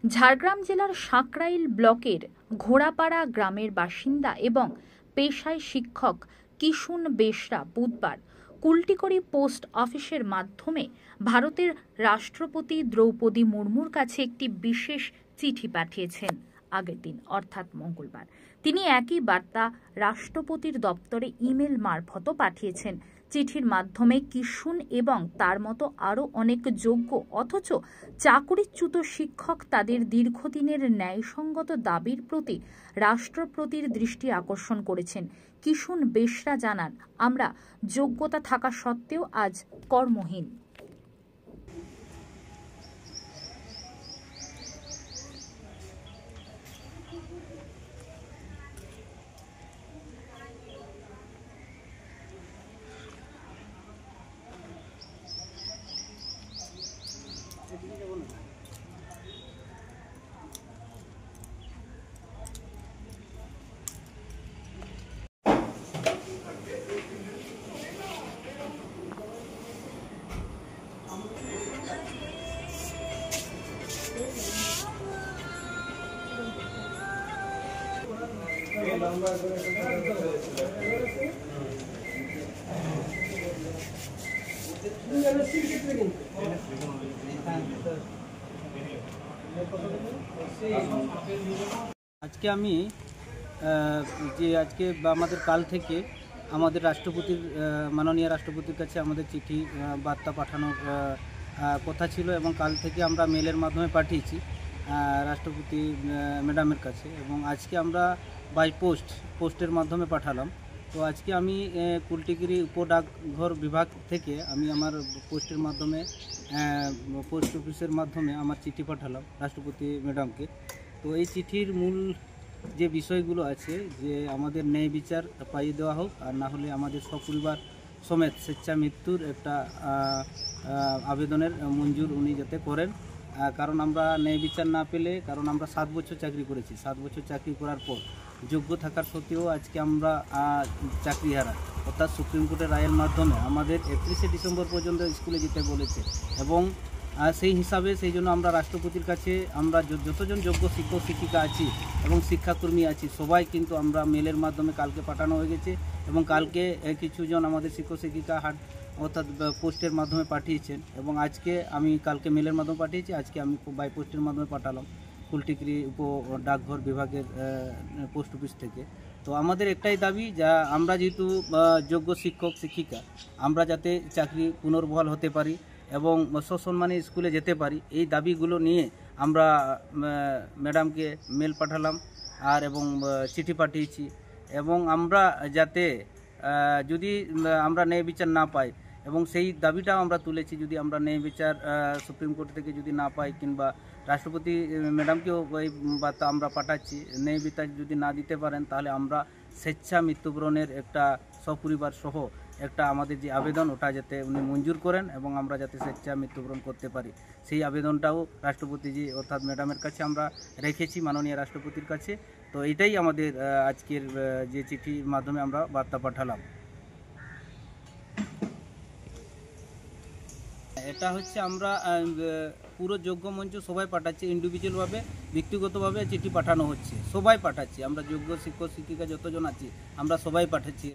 ঝাড়গ্রাম জেলার সাঁকরাইল ব্লকের ঘোড়াপাড়া গ্রামের বাসিন্দা এবং পেশায় শিক্ষক কিশুন বেশরা বুধবার কুলটিকরি পোস্ট অফিসের মাধ্যমে ভারতের রাষ্ট্রপতি দ্রৌপদী মুর্মুর কাছে একটি বিশেষ চিঠি পাঠিয়েছেন। আগের দিন অর্থাৎ মঙ্গলবার তিনি একই বার্তা রাষ্ট্রপতির দপ্তরে ইমেল মারফতও পাঠিয়েছেন। চিঠির মাধ্যমে কিশুন এবং তার মতো আরও অনেক যোগ্য অথচ চাকরিচ্যুত শিক্ষক তাদের দীর্ঘদিনের ন্যায়সঙ্গত দাবির প্রতি রাষ্ট্রপতির দৃষ্টি আকর্ষণ করেছেন। কিশুন বেশরা জানান, আমরা যোগ্যতা থাকা সত্ত্বেও আজ কর্মহীন। আজকে আমি আজকে আমাদের কাল থেকে আমাদের রাষ্ট্রপতির মাননীয় রাষ্ট্রপতির কাছে আমাদের চিঠি বার্তা পাঠানোর কথা ছিল এবং কাল থেকে আমরা মেলের মাধ্যমে পাঠিয়েছি রাষ্ট্রপতি ম্যাডামের কাছে এবং আজকে আমরা বাই পোস্টের মাধ্যমে পাঠালাম। তো আজকে আমি কুলটিগিরি উপডাকঘর বিভাগ থেকে আমি আমার পোস্টের মাধ্যমে পোস্ট অফিসের মাধ্যমে আমার চিঠি পাঠালাম রাষ্ট্রপতি ম্যাডামকে। তো এই চিঠির মূল যে বিষয়গুলো আছে যে আমাদের ন্যায় বিচার পাইয়ে দেওয়া হোক, আর না হলে আমাদের সপরিবার সমেত স্বেচ্ছা মৃত্যুর একটা আবেদনের মঞ্জুর উনি যাতে করেন। কারণ আমরা ন্যায় বিচার না পেলে, কারণ আমরা 7 বছর চাকরি করেছি, 7 বছর চাকরি করার পর যোগ্য থাকার সত্ত্বেও আজকে আমরা চাকরি হারা, অর্থাৎ সুপ্রিম কোর্টের রায়ের মাধ্যমে আমাদের 31শে ডিসেম্বর পর্যন্ত স্কুলে যেতে বলেছে এবং সেই হিসাবে সেই জন্য আমরা রাষ্ট্রপতির কাছে আমরা যতজন যোগ্য শিক্ষক শিক্ষিকা আছি এবং শিক্ষাকর্মী আছি সবাই কিন্তু আমরা মেলের মাধ্যমে কালকে পাঠানো হয়ে গেছে এবং কালকে কিছুজন আমাদের শিক্ষক শিক্ষিকা অর্থাৎ পোস্টের মাধ্যমে পাঠিয়েছেন এবং আজকে আমি কালকে মেলের মাধ্যমে পাঠিয়েছি, আজকে আমি বাই পোস্টের মাধ্যমে পাঠালাম কুলটিগিরি উপ ডাকঘর বিভাগের পোস্ট অফিস থেকে। তো আমাদের একটাই দাবি, যা আমরা যেহেতু যোগ্য শিক্ষক শিক্ষিকা আমরা যাতে চাকরি পুনর্বহাল হতে পারি এবং সসম্মানে স্কুলে যেতে পারি, এই দাবিগুলো নিয়ে আমরা ম্যাডামকে মেল পাঠালাম এবং চিঠি পাঠিয়েছি এবং আমরা যাতে যদি আমরা ন্যায় বিচার না পাই এবং সেই দাবিটাও আমরা তুলেছি, যদি আমরা ন্যায় বিচার সুপ্রিম কোর্ট থেকে যদি না পাই কিংবা রাষ্ট্রপতি ম্যাডামকেও এই বার্তা আমরা পাঠাচ্ছি, ন্যায় বিচার যদি না দিতে পারেন তাহলে আমরা স্বেচ্ছা মৃত্যুবরণের একটা সপরিবার সহ একটা আমাদের যে আবেদন ওটা যাতে উনি মঞ্জুর করেন এবং আমরা যাতে স্বেচ্ছা মৃত্যুবরণ করতে পারি, সেই আবেদনটাও রাষ্ট্রপতিজি অর্থাৎ ম্যাডামের কাছে আমরা রেখেছি, মাননীয় রাষ্ট্রপতির কাছে। তো এটাই আমাদের আজকের যে চিঠির মাধ্যমে আমরা বার্তা পাঠালাম। এটা হচ্ছে আমরা পুরো যোগ্য মঞ্চ সবাই পাঠাচ্ছি, ইন্ডিভিজুয়ালভাবে ব্যক্তিগতভাবে চিঠি পাঠানো হচ্ছে, সবাই পাঠাচ্ছি, আমরা যোগ্য শিক্ষক শিক্ষিকা যতজন আছি আমরা সবাই পাঠাচ্ছি।